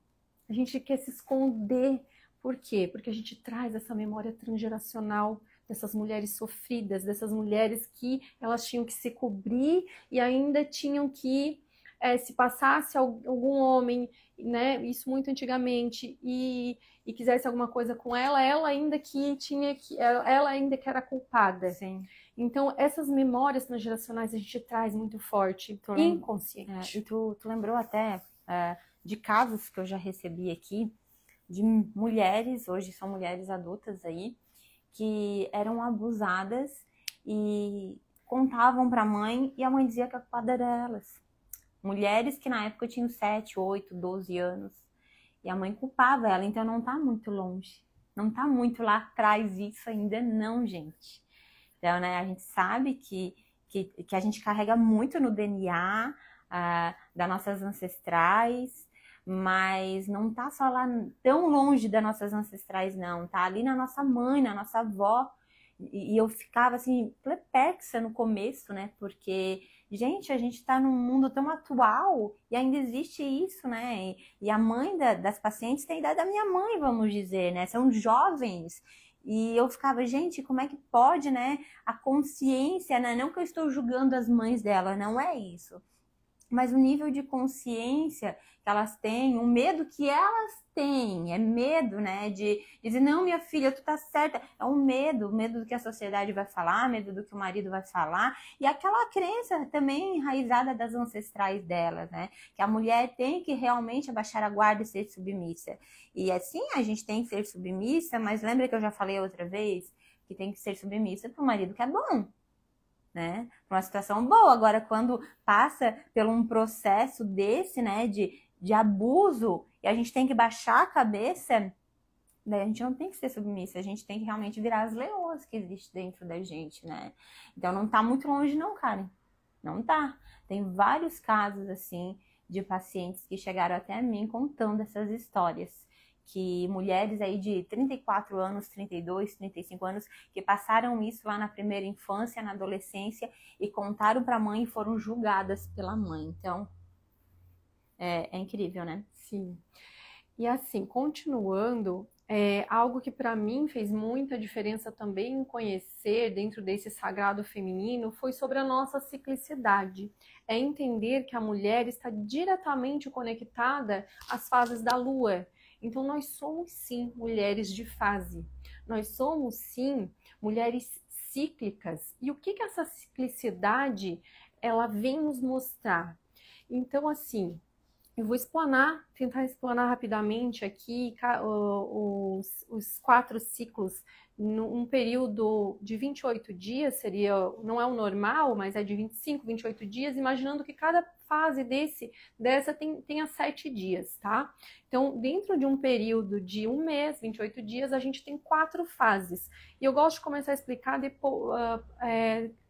A gente quer se esconder. Por quê? Porque a gente traz essa memória transgeracional dessas mulheres sofridas, dessas mulheres que elas tinham que se cobrir e ainda tinham que, se passasse algum homem, né, isso muito antigamente, e quisesse alguma coisa com ela, ela ainda que era culpada. Sim. Então, essas memórias transgeracionais a gente traz muito forte, inconsciente. E tu lembrou até de casos que eu já recebi aqui, de mulheres, hoje são mulheres adultas aí, que eram abusadas e contavam para a mãe e a mãe dizia que a culpada era elas. Mulheres que na época tinham 7, 8, 12 anos e a mãe culpava ela, então não tá muito longe, não tá muito lá atrás isso ainda não, gente. Então, né, a gente sabe que a gente carrega muito no DNA das nossas ancestrais, mas não tá só lá tão longe das nossas ancestrais, não. Tá ali na nossa mãe, na nossa avó. E eu ficava, assim, perplexa no começo, né? Porque, gente, a gente tá num mundo tão atual e ainda existe isso, né? E a mãe das pacientes tem a idade da minha mãe, vamos dizer, né? São jovens. E eu ficava, gente, como é que pode, né? A consciência, né? Não que eu estou julgando as mães dela, não é isso. Mas o nível de consciência que elas têm, o medo que elas têm, é medo, né, de dizer, não, minha filha, tu tá certa, é um medo do que a sociedade vai falar, medo do que o marido vai falar, e aquela crença também enraizada das ancestrais delas, né, que a mulher tem que realmente abaixar a guarda e ser submissa. E assim, a gente tem que ser submissa, mas lembra que eu já falei outra vez que tem que ser submissa para o marido que é bom, né? Uma situação boa. Agora, quando passa por um processo desse, né, de abuso, e a gente tem que baixar a cabeça, daí a gente não tem que ser submissa, a gente tem que realmente virar as leoas que existem dentro da gente, né? Então não tá muito longe não, Karen. Não tá. Tem vários casos, assim, de pacientes que chegaram até mim contando essas histórias. Que mulheres aí de 34 anos, 32, 35 anos, que passaram isso lá na primeira infância, na adolescência, e contaram para a mãe e foram julgadas pela mãe. Então, é incrível, né? Sim. E assim, continuando, algo que para mim fez muita diferença também em conhecer dentro desse sagrado feminino foi sobre a nossa ciclicidade. É entender que a mulher está diretamente conectada às fases da lua. Então, nós somos, sim, mulheres de fase. Nós somos, sim, mulheres cíclicas. E o que essa ciclicidade, ela vem nos mostrar? Então, assim, eu vou tentar explanar rapidamente aqui os 4 ciclos num período de 28 dias, não é o normal, mas é de 25, 28 dias, imaginando que cada fase dessa tenha 7 dias, tá? Então, dentro de um período de um mês, 28 dias, a gente tem 4 fases. E eu gosto de começar a explicar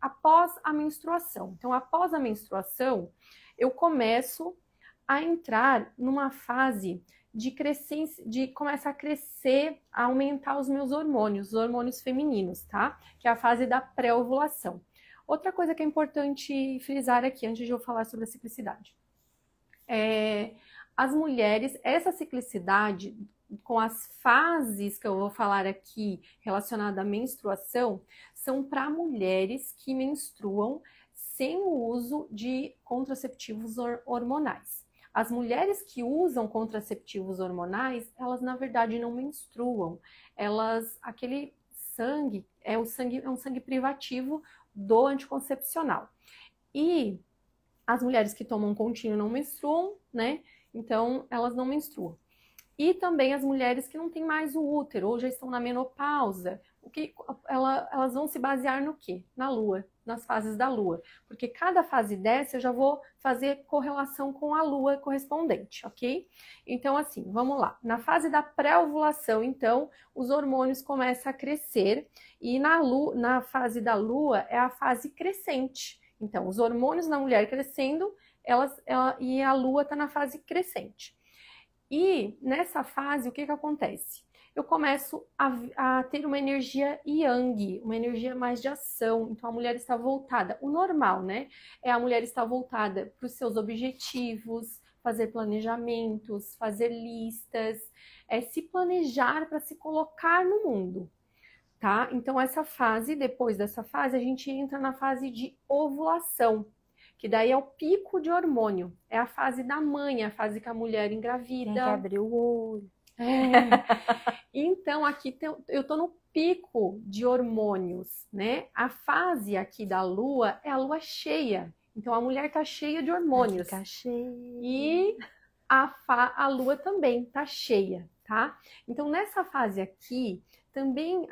após a menstruação. Então, após a menstruação, eu começo a entrar numa fase de crescência, de começar a crescer, a aumentar os meus hormônios, os hormônios femininos, tá? Que é a fase da pré-ovulação. Outra coisa que é importante frisar aqui, antes de eu falar sobre a ciclicidade. As mulheres, essa ciclicidade, com as fases que eu vou falar aqui relacionada à menstruação, são para mulheres que menstruam sem o uso de contraceptivos hormonais. As mulheres que usam contraceptivos hormonais, elas na verdade não menstruam. Aquele sangue é um sangue privativo do anticoncepcional. E as mulheres que tomam contínuo não menstruam, né? Então elas não menstruam. E também as mulheres que não têm mais o útero ou já estão na menopausa, elas vão se basear no quê? Na lua, nas fases da lua. Porque cada fase dessa eu já vou fazer correlação com a lua correspondente, ok? Então, assim, vamos lá. Na fase da pré-ovulação, então, os hormônios começam a crescer e na fase da lua é a fase crescente. Então, os hormônios na mulher crescendo e a lua está na fase crescente. E nessa fase, o que acontece? eu começo a ter uma energia yang, uma energia mais de ação. Então a mulher está voltada, o normal, né? É a mulher estar voltada para os seus objetivos, fazer planejamentos, fazer listas, se planejar para se colocar no mundo, tá? Então essa fase, depois dessa fase, a gente entra na fase de ovulação, que daí é o pico de hormônio. É a fase da mãe, a fase que a mulher engravida. Tem que abrir o olho. Então, aqui eu tô no pico de hormônios, né? A fase aqui da lua é a lua cheia. Então, a mulher tá cheia de hormônios. Fica cheia. E a lua também tá cheia, tá? Então, nessa fase aqui, também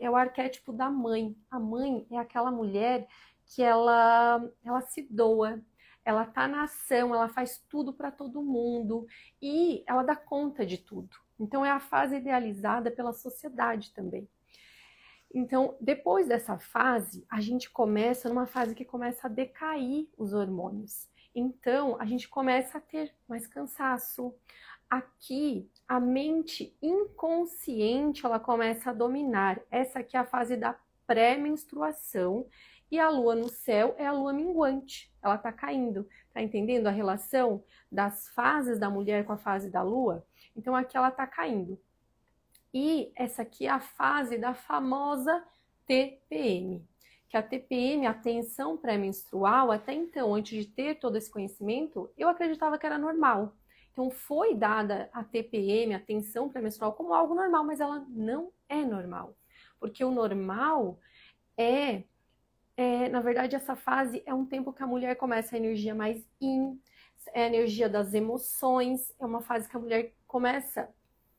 é o arquétipo da mãe. A mãe é aquela mulher que ela se doa, ela tá na ação, ela faz tudo para todo mundo e ela dá conta de tudo. Então é a fase idealizada pela sociedade também. Então, depois dessa fase, a gente começa numa fase que começa a decair os hormônios. Então, a gente começa a ter mais cansaço. Aqui, a mente inconsciente, ela começa a dominar. Essa aqui é a fase da pré-menstruação. E a lua no céu é a lua minguante, ela tá caindo. Tá entendendo a relação das fases da mulher com a fase da lua? Então aqui ela tá caindo. E essa aqui é a fase da famosa TPM. Que a TPM, a tensão pré-menstrual, até então, antes de ter todo esse conhecimento, eu acreditava que era normal. Então foi dada a TPM, a tensão pré-menstrual, como algo normal, mas ela não é normal. Porque o normal na verdade, essa fase é um tempo que a mulher começa a energia mais é a energia das emoções, é uma fase que a mulher começa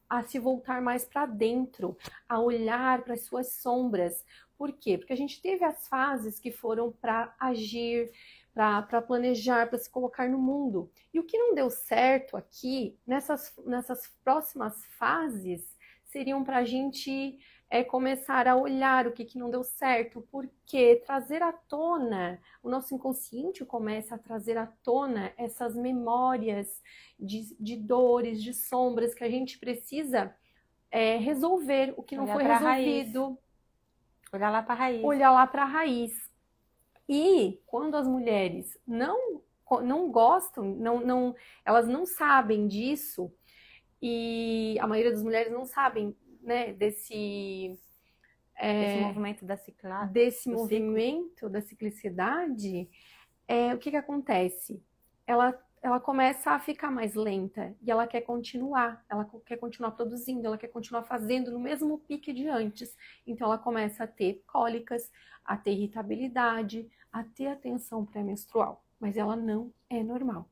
a se voltar mais para dentro, a olhar para as suas sombras. Por quê? Porque a gente teve as fases que foram para agir, para planejar, para se colocar no mundo. E o que não deu certo aqui, nessas próximas fases, seriam para a gente começar a olhar o que não deu certo, porque trazer à tona, o nosso inconsciente começa a trazer à tona essas memórias de dores, de sombras que a gente precisa resolver, o que não foi resolvido. Olhar lá para a raiz. Olhar lá para a raiz. E quando as mulheres não gostam, elas não sabem disso, e a maioria das mulheres não sabem, né, desse movimento da ciclagem, movimento da ciclicidade, o que acontece? Ela começa a ficar mais lenta e ela quer continuar produzindo, ela quer continuar fazendo no mesmo pique de antes. Então ela começa a ter cólicas, a ter irritabilidade, a ter a tensão pré-menstrual, mas ela não é normal.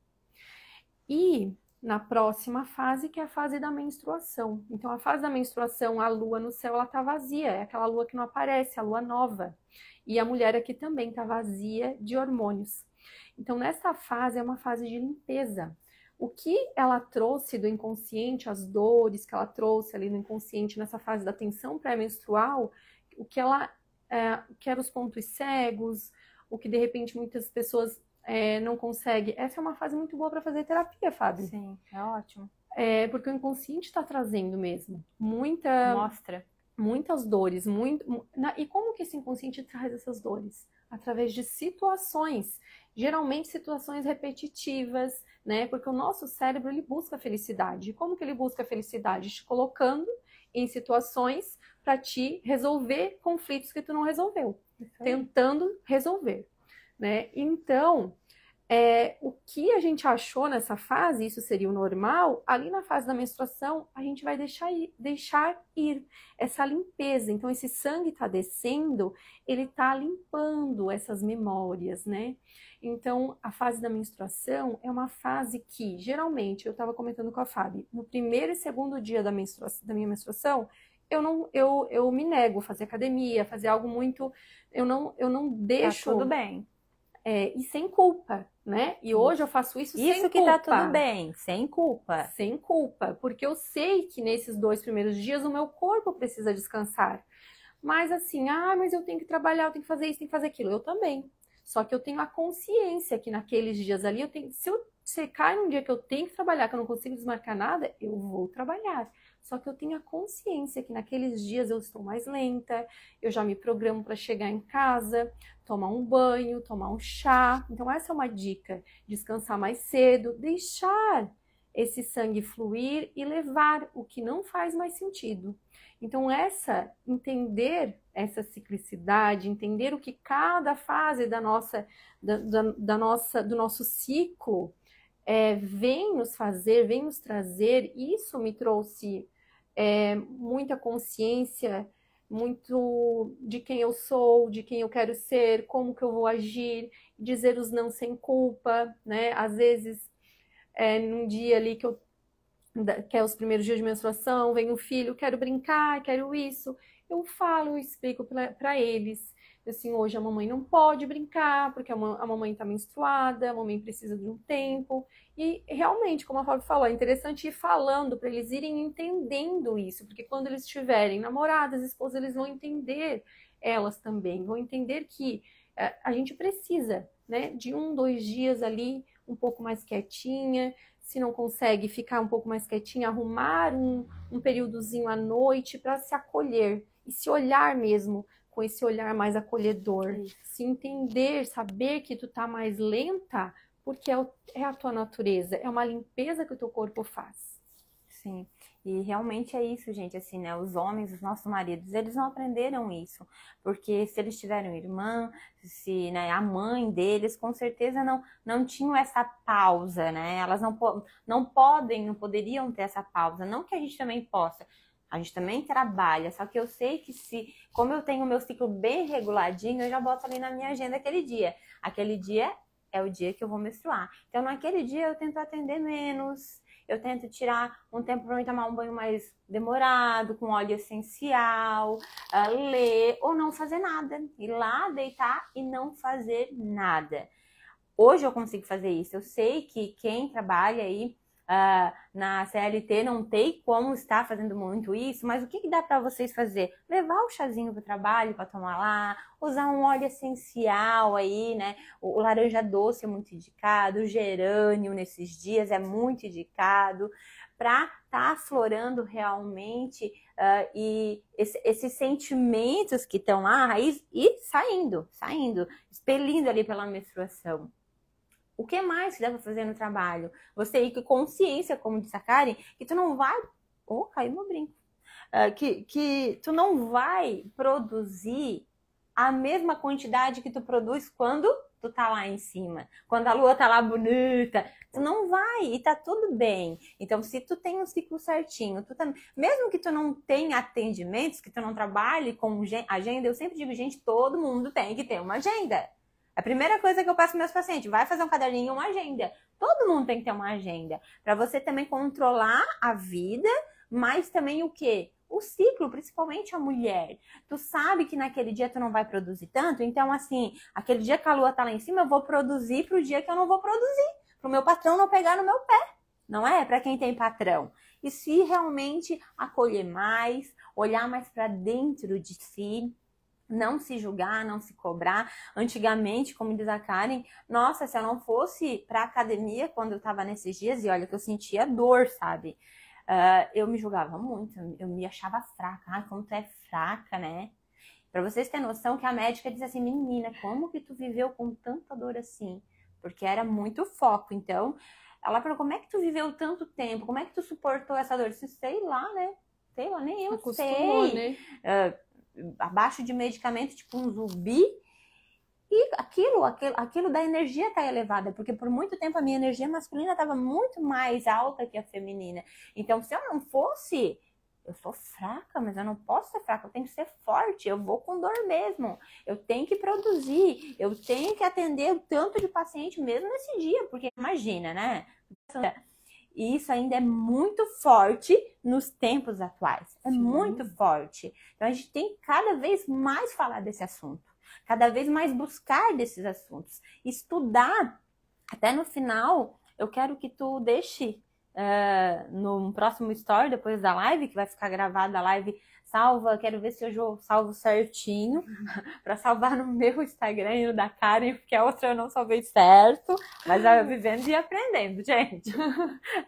E na próxima fase, que é a fase da menstruação. Então, a fase da menstruação, a lua no céu, ela tá vazia, é aquela lua que não aparece, a lua nova. E a mulher aqui também tá vazia de hormônios. Então, nessa fase é uma fase de limpeza. O que ela trouxe do inconsciente, as dores que ela trouxe ali no inconsciente, nessa fase da tensão pré-menstrual, o que eram os pontos cegos, o que de repente muitas pessoas não consegue. Essa é uma fase muito boa para fazer terapia, Fábio. Sim, é ótimo. Porque o inconsciente está trazendo mesmo muitas dores. E como que esse inconsciente traz essas dores? Através de situações, geralmente situações repetitivas, né? Porque o nosso cérebro, ele busca felicidade. E como que ele busca felicidade? Te colocando em situações para te resolver conflitos que tu não resolveu. Tentando resolver. Né? Então, o que a gente achou nessa fase, isso seria o normal, ali na fase da menstruação, a gente vai deixar ir essa limpeza. Então, esse sangue está descendo, ele está limpando essas memórias, né? Então, a fase da menstruação é uma fase que, geralmente, eu estava comentando com a Fábio, no primeiro e segundo dia da minha menstruação, eu me nego a fazer academia, fazer algo muito... Eu não deixo... Tá tudo bem. E sem culpa, né? E hoje eu faço isso sem culpa. Isso que tá tudo bem, sem culpa. Sem culpa, porque eu sei que nesses 2 primeiros dias o meu corpo precisa descansar. Mas assim, mas eu tenho que trabalhar, eu tenho que fazer isso, tenho que fazer aquilo. Eu também. Só que eu tenho a consciência que naqueles dias ali, se cai num dia que eu tenho que trabalhar, que eu não consigo desmarcar nada, eu vou trabalhar. Só que eu tenho a consciência que naqueles dias eu estou mais lenta, eu já me programo para chegar em casa, tomar um banho, tomar um chá. Então essa é uma dica, descansar mais cedo, deixar esse sangue fluir e levar o que não faz mais sentido. Então entender essa ciclicidade, entender o que cada fase do nosso ciclo vem nos fazer, vem nos trazer, isso me trouxe muita consciência, muito de quem eu sou, de quem eu quero ser, como que eu vou agir, dizer os não sem culpa, né? Às vezes, num dia ali que é os primeiros dias de menstruação, vem o filho, quero brincar, quero isso, eu falo, eu explico para eles, assim, hoje a mamãe não pode brincar, porque a mamãe está menstruada, a mamãe precisa de um tempo, e realmente, como a Fábio falou, é interessante ir falando para eles irem entendendo isso, porque quando eles estiverem namoradas, esposas, eles vão entender elas também, vão entender que a gente precisa, né, de 1, 2 dias ali, um pouco mais quietinha, se não consegue ficar um pouco mais quietinha, arrumar um períodozinho à noite para se acolher e se olhar mesmo com esse olhar mais acolhedor, se entender, saber que tu tá mais lenta porque é a tua natureza, é uma limpeza que o teu corpo faz. Sim, e realmente é isso, gente, assim, né, os homens, os nossos maridos, eles não aprenderam isso, porque se eles tiveram irmã, se, né, a mãe deles, com certeza não tinham essa pausa, né, elas não poderiam ter essa pausa, não que a gente também possa, a gente também trabalha, só que eu sei que como eu tenho o meu ciclo bem reguladinho, eu já boto ali na minha agenda aquele dia é o dia que eu vou menstruar, então naquele dia eu tento atender menos, eu tento tirar um tempo para mim tomar um banho mais demorado, com óleo essencial, ler ou não fazer nada. Ir lá, deitar e não fazer nada. Hoje eu consigo fazer isso. Eu sei que quem trabalha aí na CLT não tem como estar fazendo muito isso, mas o que dá para vocês fazer? Levar o chazinho para o trabalho para tomar lá, usar um óleo essencial aí, né? O laranja doce é muito indicado, o gerânio nesses dias é muito indicado para estar aflorando realmente e esses sentimentos que estão lá raiz e saindo, expelindo ali pela menstruação. O que mais que dá pra fazer no trabalho? Você ir com consciência, como disse a Karen, que tu não vai... caiu meu brinco. Que tu não vai produzir a mesma quantidade que tu produz quando tu tá lá em cima. Quando a lua tá lá bonita, tu não vai e tá tudo bem. Então, se tu tem um ciclo certinho, mesmo que tu não tenha atendimentos, que tu não trabalhe com agenda, eu sempre digo, gente, todo mundo tem que ter uma agenda. A primeira coisa que eu passo para meus pacientes, vai fazer um caderninho, uma agenda. Todo mundo tem que ter uma agenda. Para você também controlar a vida, mas também o quê? O ciclo, principalmente a mulher. Tu sabe que naquele dia tu não vai produzir tanto, então assim, aquele dia que a lua tá lá em cima, eu vou produzir pro dia que eu não vou produzir. Pro meu patrão não pegar no meu pé. Não é? Para quem tem patrão. E se realmente acolher mais, olhar mais para dentro de si, não se julgar, não se cobrar. Antigamente, como diz a Karen, nossa, se eu não fosse pra academia quando eu tava nesses dias, e olha que eu sentia dor, sabe? Eu me julgava muito, eu me achava fraca. Ai, como tu é fraca, né? Pra vocês terem noção que a médica disse assim, menina, como que tu viveu com tanta dor assim? Porque era muito foco. Então, ela falou, como é que tu viveu tanto tempo? Como é que tu suportou essa dor? Eu disse, sei lá, né? Sei lá, nem eu Acostumou, sei. Né? Abaixo de medicamento, tipo um zumbi, e aquilo da energia tá elevada, porque por muito tempo a minha energia masculina estava muito mais alta que a feminina. Então, se eu não fosse, eu sou fraca, mas eu não posso ser fraca, eu tenho que ser forte, eu vou com dor mesmo, eu tenho que produzir, eu tenho que atender o tanto de paciente mesmo nesse dia, porque imagina, né? E isso ainda é muito forte nos tempos atuais. É muito forte. Então, a gente tem que cada vez mais falar desse assunto. Cada vez mais buscar desses assuntos. Estudar. Até no final, eu quero que tu deixe no próximo story, depois da live, que vai ficar gravada a live salva, quero ver se hoje eu salvo certinho, para salvar no meu Instagram e no da Karen, porque a outra eu não salvei certo, mas eu vivendo e aprendendo, gente.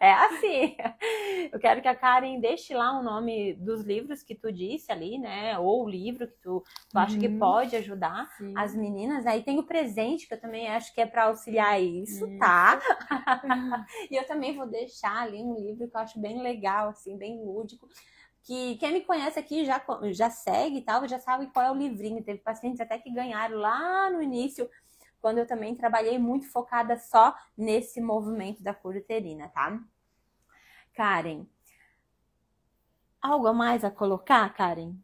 É assim. Eu quero que a Karen deixe lá o nome dos livros que tu disse ali, né? Ou o livro que tu acha que pode ajudar as meninas. Aí tem o presente, que eu também acho que é para auxiliar isso, tá? E eu também vou deixar ali um livro que eu acho bem legal, assim, bem lúdico. Que quem me conhece aqui já segue e tal, já sabe qual é o livrinho. Teve pacientes até que ganharam lá no início, quando eu também trabalhei muito focada só nesse movimento da cura uterina, tá? Karen, algo a mais a colocar, Karen?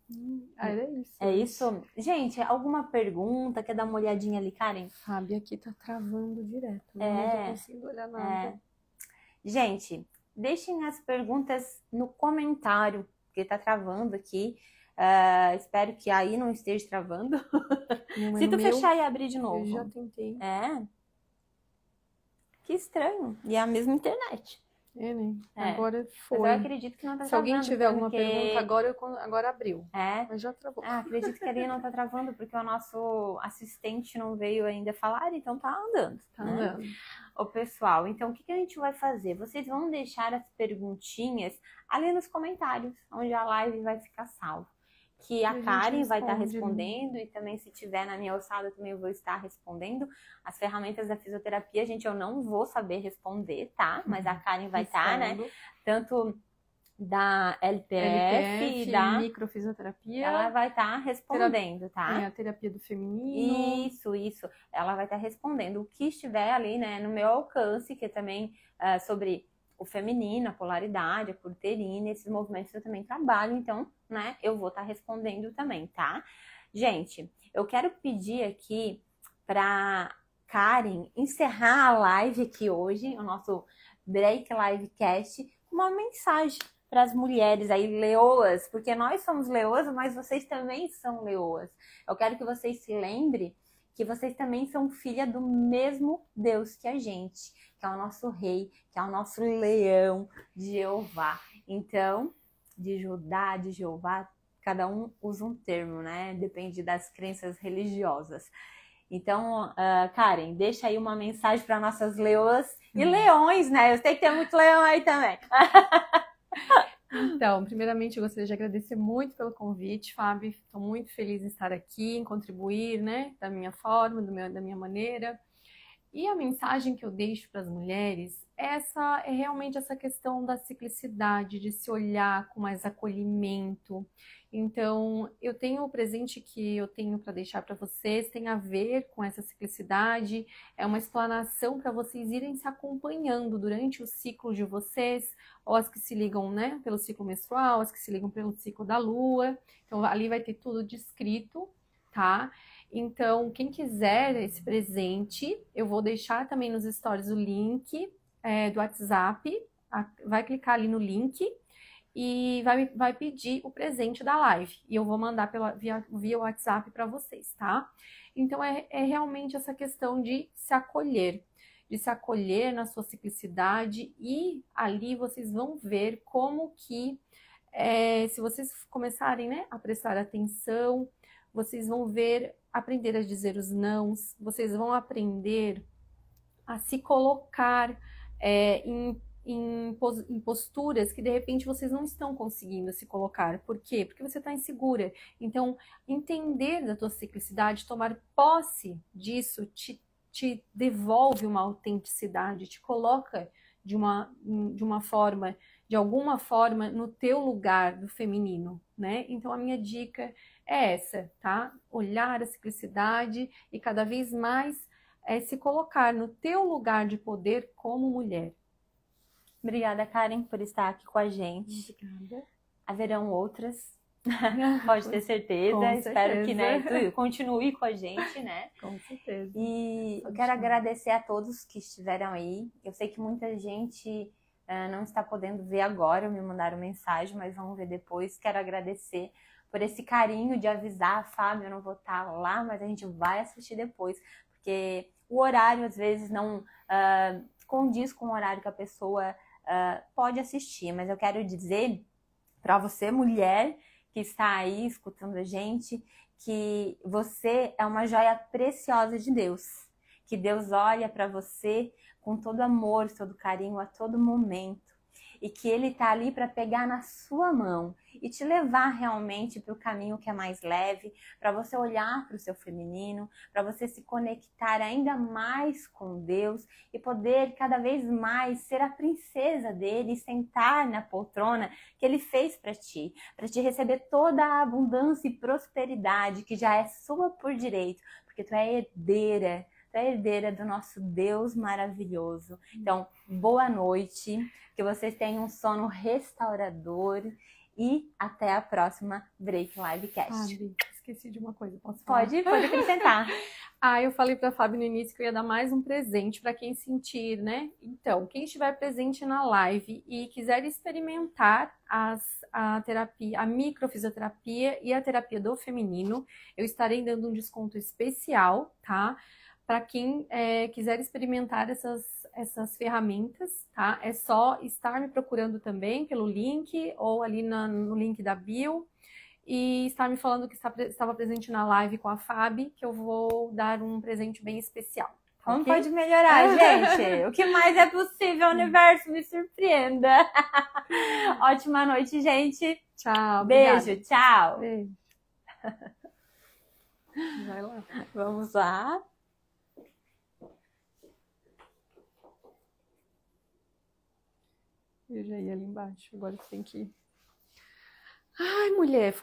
Era isso. É isso? Gente, alguma pergunta? Quer dar uma olhadinha ali, Karen? Fábio, aqui tá travando direto. Não tô conseguindo olhar nada. Gente, deixem as perguntas no comentário, porque tá travando aqui. Espero que aí não esteja travando. Se tu fechar e abrir de novo. Eu já tentei. Que estranho. E é a mesma internet. Né? Agora foi. Mas eu acredito que não tá travando. Se alguém tiver alguma pergunta, agora abriu. Mas já travou. Acredito que ali não tá travando, porque o nosso assistente não veio ainda falar, então tá andando. Tá andando. Ô, pessoal, então o que a gente vai fazer? Vocês vão deixar as perguntinhas ali nos comentários, onde a live vai ficar salva. Que a Karen vai estar respondendo, e também se tiver na minha alçada, eu também vou estar respondendo. As ferramentas da fisioterapia, gente, eu não vou saber responder, tá? Mas a Karen vai estar, né? Tanto da LPF e da microfisioterapia. Ela vai estar respondendo, tá? A terapia do feminino. Isso. Ela vai estar respondendo o que estiver ali, né, no meu alcance, que é também sobre o feminino, a polaridade, a cura uterina, esses movimentos eu também trabalho, então, né, eu vou estar respondendo também, tá? Gente, eu quero pedir aqui para Karen encerrar a live aqui hoje, o nosso Break Livecast, uma mensagem para as mulheres aí, leoas, porque nós somos leoas, mas vocês também são leoas. Eu quero que vocês se lembrem que vocês também são filha do mesmo Deus que a gente, que é o nosso rei, que é o nosso leão de Jeová. Então, de Judá, de Jeová, cada um usa um termo, né? Depende das crenças religiosas. Então, Karen, deixa aí uma mensagem para nossas leoas e leões, né? Eu sei que tem muito leão aí também. Então, primeiramente, eu gostaria de agradecer muito pelo convite, Fábio. Estou muito feliz em estar aqui, em contribuir, né, da minha forma, da minha maneira. E a mensagem que eu deixo para as mulheres é realmente essa questão da ciclicidade, de se olhar com mais acolhimento. Então, eu tenho o presente que eu tenho para deixar para vocês, tem a ver com essa ciclicidade, é uma explanação para vocês irem se acompanhando durante o ciclo de vocês, ou as que se ligam, né, pelo ciclo menstrual, as que se ligam pelo ciclo da lua. Então, ali vai ter tudo descrito, tá? Então, quem quiser esse presente, eu vou deixar também nos stories o link do WhatsApp, vai clicar ali no link e vai pedir o presente da live. E eu vou mandar via WhatsApp para vocês, tá? Então, é realmente essa questão de se acolher na sua ciclicidade, e ali vocês vão ver como que, se vocês começarem, né, a prestar atenção, vocês vão aprender a dizer os nãos, vocês vão aprender a se colocar em posturas que de repente vocês não estão conseguindo se colocar. Por quê? Porque você está insegura. Então, entender da tua ciclicidade, tomar posse disso, te devolve uma autenticidade, te coloca de alguma forma no teu lugar do feminino, né? Então a minha dica é essa, tá? Olhar a ciclicidade e cada vez mais se colocar no teu lugar de poder como mulher. Obrigada, Karen, por estar aqui com a gente. Obrigada. Haverão outras, pode ter certeza. Com Espero certeza. que, né, tu continue com a gente, né? Com certeza. E eu quero agradecer a todos que estiveram aí. Eu sei que muita gente não está podendo ver agora, me mandaram mensagem, mas vamos ver depois. Quero agradecer por esse carinho de avisar, Fábio, eu não vou estar lá, mas a gente vai assistir depois, porque o horário às vezes não condiz com o horário que a pessoa pode assistir, mas eu quero dizer para você, mulher, que está aí escutando a gente, que você é uma joia preciosa de Deus, que Deus olha para você com todo amor, todo carinho a todo momento, e que Ele está ali para pegar na sua mão e te levar realmente para o caminho que é mais leve, para você olhar para o seu feminino, para você se conectar ainda mais com Deus e poder cada vez mais ser a princesa dele e sentar na poltrona que Ele fez para te receber toda a abundância e prosperidade que já é sua por direito, porque tu é herdeira do nosso Deus maravilhoso. Então, boa noite, que vocês tenham um sono restaurador e até a próxima Break Livecast. Fábio, esqueci de uma coisa, posso falar? Pode acrescentar. Eu falei para a Fábio no início que eu ia dar mais um presente para quem sentir, né? Então, quem estiver presente na live e quiser experimentar a terapia, a microfisioterapia e a terapia do feminino, eu estarei dando um desconto especial, tá? Para quem quiser experimentar essas ferramentas, tá? É só estar me procurando também pelo link ou ali no link da bio e estar me falando que estava presente na live com a Fábio, que eu vou dar um presente bem especial. Tá, Como okay? pode melhorar, gente? O que mais é possível, universo, me surpreenda. Ótima noite, gente. Tchau. Beijo, obrigada. tchau. Beijo. Vai lá. Vamos lá. Eu já ia ali embaixo, agora tem que ir. Ai, mulher, foi